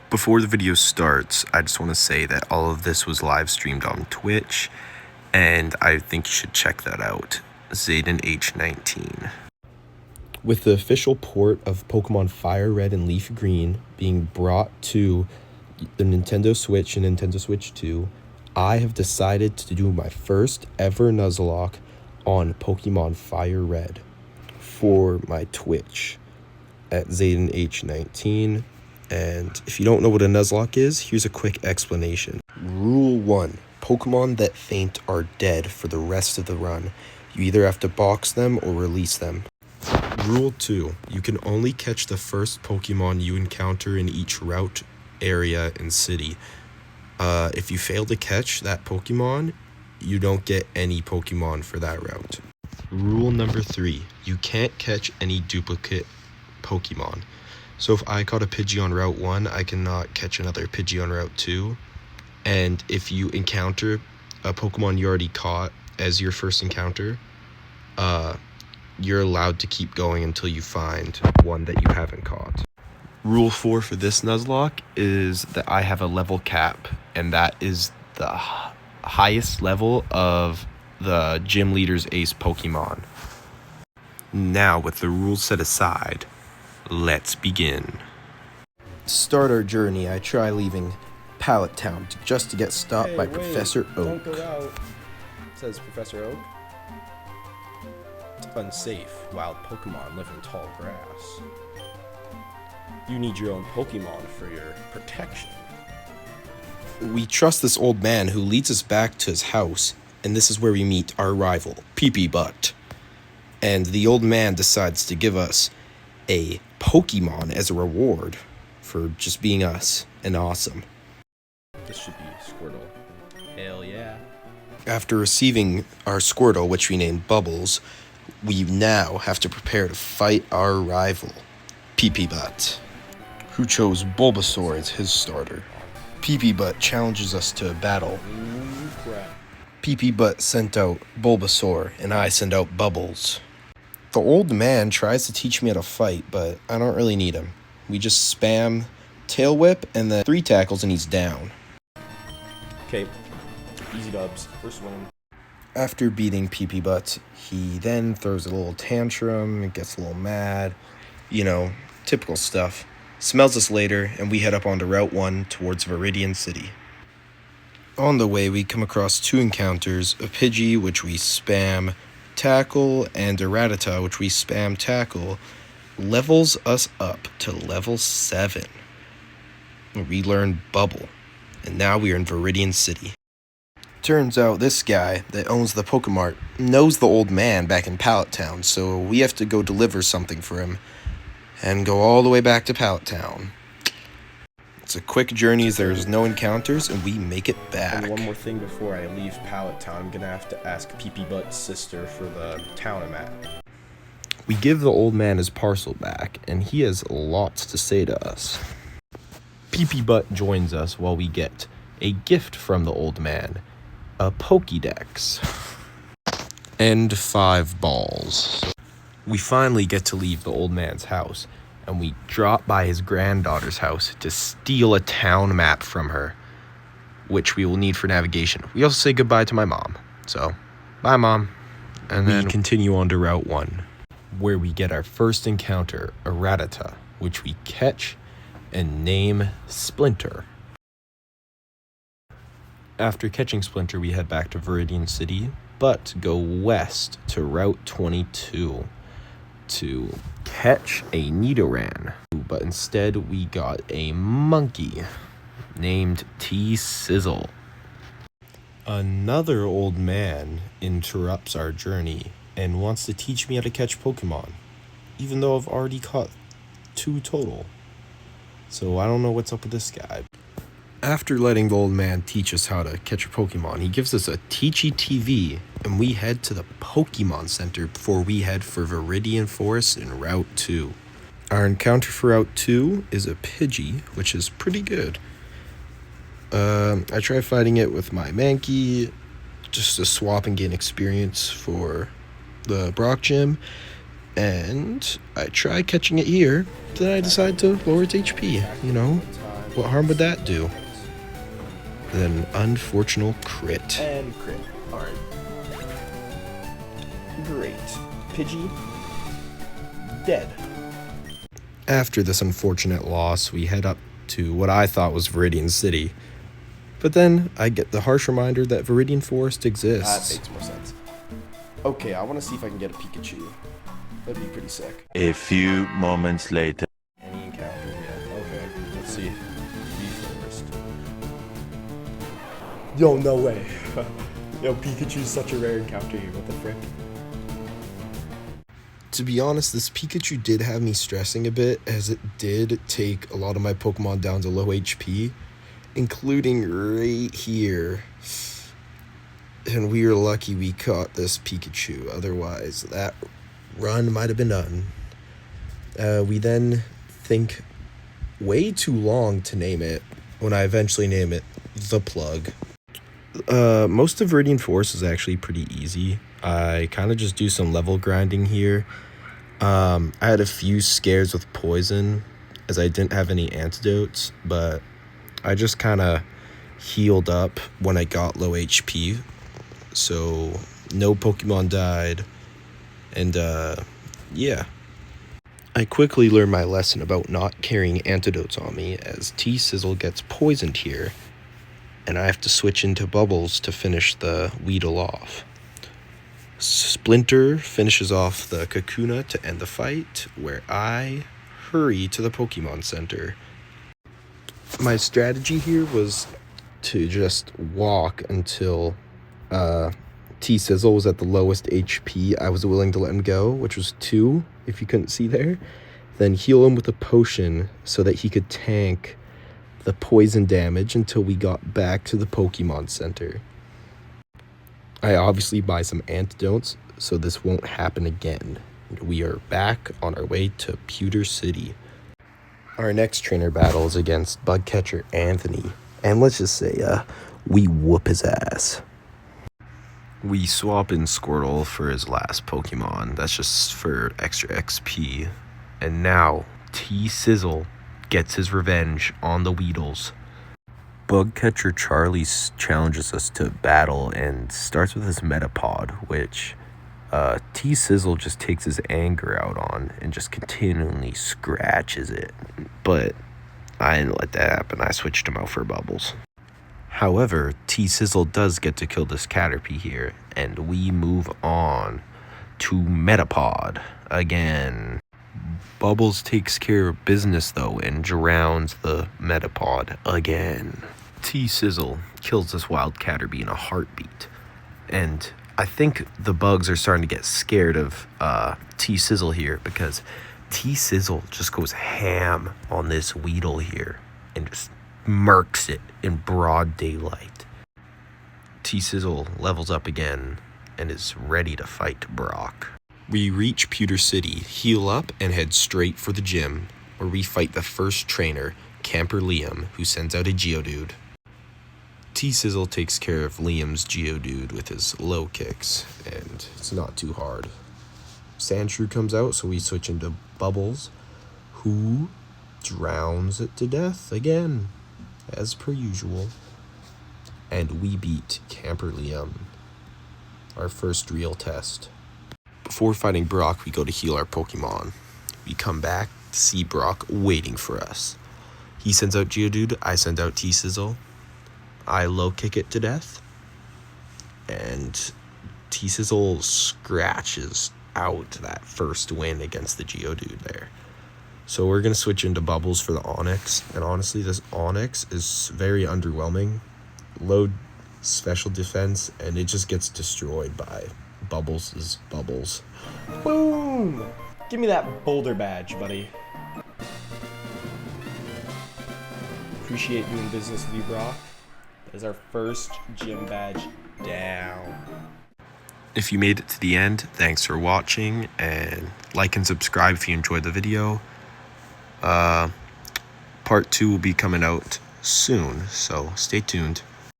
Before the video starts, I just want to say that all of this was live streamed on Twitch, and I think you should check that out. Zayden H19. With the official port of Pokemon FireRed and Leaf Green being brought to the Nintendo Switch and Nintendo Switch 2, I have decided to do my first ever Nuzlocke on Pokemon FireRed for my Twitch at Zayden H19. And if you don't know what a Nuzlocke is, here's a quick explanation. Rule 1. Pokemon that faint are dead for the rest of the run. You either have to box them or release them. Rule 2. You can only catch the first Pokemon you encounter in each route, area, and city. If you fail to catch that Pokemon, you don't get any Pokemon for that route. Rule number 3. You can't catch any duplicate Pokemon. So if I caught a Pidgey on Route 1, I cannot catch another Pidgey on Route 2. And if you encounter a Pokemon you already caught as your first encounter, you're allowed to keep going until you find one that you haven't caught. Rule 4 for this Nuzlocke is that I have a level cap, and that is the highest level of the gym leader's ace Pokemon. Now, with the rules set aside, let's begin. To start our journey, I try leaving Pallet Town just to get stopped by Professor Oak. Don't go out, says Professor Oak. It's unsafe. Wild Pokemon live in tall grass. You need your own Pokemon for your protection. We trust this old man who leads us back to his house, and this is where we meet our rival, Pee-Pee Butt. And the old man decides to give us a Pokemon as a reward for just being us and awesome. This should be Squirtle. Hell yeah. After receiving our Squirtle, which we named Bubbles, we now have to prepare to fight our rival, Pee-Pee Butt, who chose Bulbasaur as his starter. Pee-Pee Butt challenges us to a battle. Ooh, crap. Pee-Pee Butt sent out Bulbasaur, and I sent out Bubbles. The old man tries to teach me how to fight, but I don't really need him. We just spam Tail Whip and then 3 tackles and he's down. Okay, easy dubs. First one. After beating Pee-Pee Butt, he then throws a little tantrum and gets a little mad. You know, typical stuff. Smells us later, and we head up onto Route 1 towards Viridian City. On the way, we come across 2 encounters, a Pidgey, which we spam Tackle, and a Rattata, which we spam Tackle, levels us up to level 7. We learn Bubble, and now we are in Viridian City. Turns out this guy that owns the Pokemart knows the old man back in Pallet Town, so we have to go deliver something for him and go all the way back to Pallet Town. It's a quick journey as there's no encounters, and we make it back. And one more thing before I leave Pallet Town, I'm gonna have to ask Pee-Pee Butt's sister for the town I'm at. We give the old man his parcel back, and he has lots to say to us. Pee-Pee Butt joins us while we get a gift from the old man, a Pokédex, and 5 balls. We finally get to leave the old man's house, and we drop by his granddaughter's house to steal a town map from her, which we will need for navigation. We also say goodbye to my mom, so bye, Mom. And then we continue on to Route 1, where we get our first encounter, a Rattata, which we catch and name Splinter. After catching Splinter, we head back to Viridian City, but go west to Route 22 to catch a Nidoran. But instead, we got a monkey named T-Sizzle. Another old man interrupts our journey and wants to teach me how to catch Pokemon, even though I've already caught 2 total. So I don't know what's up with this guy. After letting the old man teach us how to catch a Pokemon, he gives us a Teachy TV, and we head to the Pokemon Center before we head for Viridian Forest in Route 2. Our encounter for Route 2 is a Pidgey, which is pretty good. I try fighting it with my Mankey, just to swap and gain experience for the Brock Gym, and I try catching it here, then I decide to lower its HP, you know? What harm would that do? Then unfortunate crit. And crit. Alright. Great. Pidgey. Dead. After this unfortunate loss, we head up to what I thought was Viridian City. But then I get the harsh reminder that Viridian Forest That exists. makes more sense. Okay, I want to see if I can get a Pikachu. That'd be pretty sick. A few moments later. Any encounter? Yeah. Okay. Let's see. V first. Yo, no way. Yo, Pikachu's such a rare encounter here. What the frick? To be honest, this Pikachu did have me stressing a bit, as it did take a lot of my Pokemon down to low HP, including right here. And we were lucky we caught this Pikachu, otherwise that run might have been done. We then think way too long to name it, when I eventually name it The Plug. Most of Viridian Forest is actually pretty easy. I kind of just do some level grinding here. I had a few scares with poison, as I didn't have any antidotes, but I just kind of healed up when I got low HP, so no Pokemon died, and yeah. I quickly learned my lesson about not carrying antidotes on me, as T-Sizzle gets poisoned here, and I have to switch into Bubbles to finish the Weedle off. Splinter finishes off the Kakuna to end the fight, where I hurry to the Pokemon Center. My strategy here was to just walk until T-Sizzle was at the lowest HP I was willing to let him go, which was 2, if you couldn't see there. Then heal him with a potion so that he could tank the poison damage until we got back to the Pokemon Center. I obviously buy some antidotes, so this won't happen again. We are back on our way to Pewter City. Our next trainer battle is against bug catcher Anthony, and let's just say, we whoop his ass. We swap in Squirtle for his last Pokemon. That's just for extra XP. And now, T-Sizzle gets his revenge on the Weedles. Bug catcher Charlie challenges us to battle and starts with his Metapod, which T-Sizzle just takes his anger out on and just continually scratches it. But I didn't let that happen. I switched him out for Bubbles. However, T-Sizzle does get to kill this Caterpie here, and we move on to Metapod again. Bubbles takes care of business though and drowns the Metapod again. T-Sizzle kills this wild Caterpie in a heartbeat, and I think the bugs are starting to get scared of T-Sizzle here, because T-Sizzle just goes ham on this Weedle here and just murks it in broad daylight. T-Sizzle levels up again and is ready to fight Brock. We reach Pewter City, heal up, and head straight for the gym, where we fight the first trainer, Camper Liam, who sends out a Geodude. T-Sizzle takes care of Liam's Geodude with his low kicks, and it's not too hard. Sandshrew comes out, so we switch into Bubbles, who drowns it to death again, as per usual. And we beat Camper Liam, our first real test. Before fighting Brock, we go to heal our Pokemon. We come back to see Brock waiting for us. He sends out Geodude, I send out T-Sizzle. I low kick it to death, and T-Sizzle scratches out that first win against the Geodude there. So we're going to switch into Bubbles for the Onix, and honestly, this Onix is very underwhelming. Low special defense, and it just gets destroyed by Bubbles' Bubbles. Boom! Give me that boulder badge, buddy. Appreciate doing business with you, Brock. That is our first gym badge down. If you made it to the end, thanks for watching, and like and subscribe if you enjoyed the video. Part 2 will be coming out soon, so stay tuned.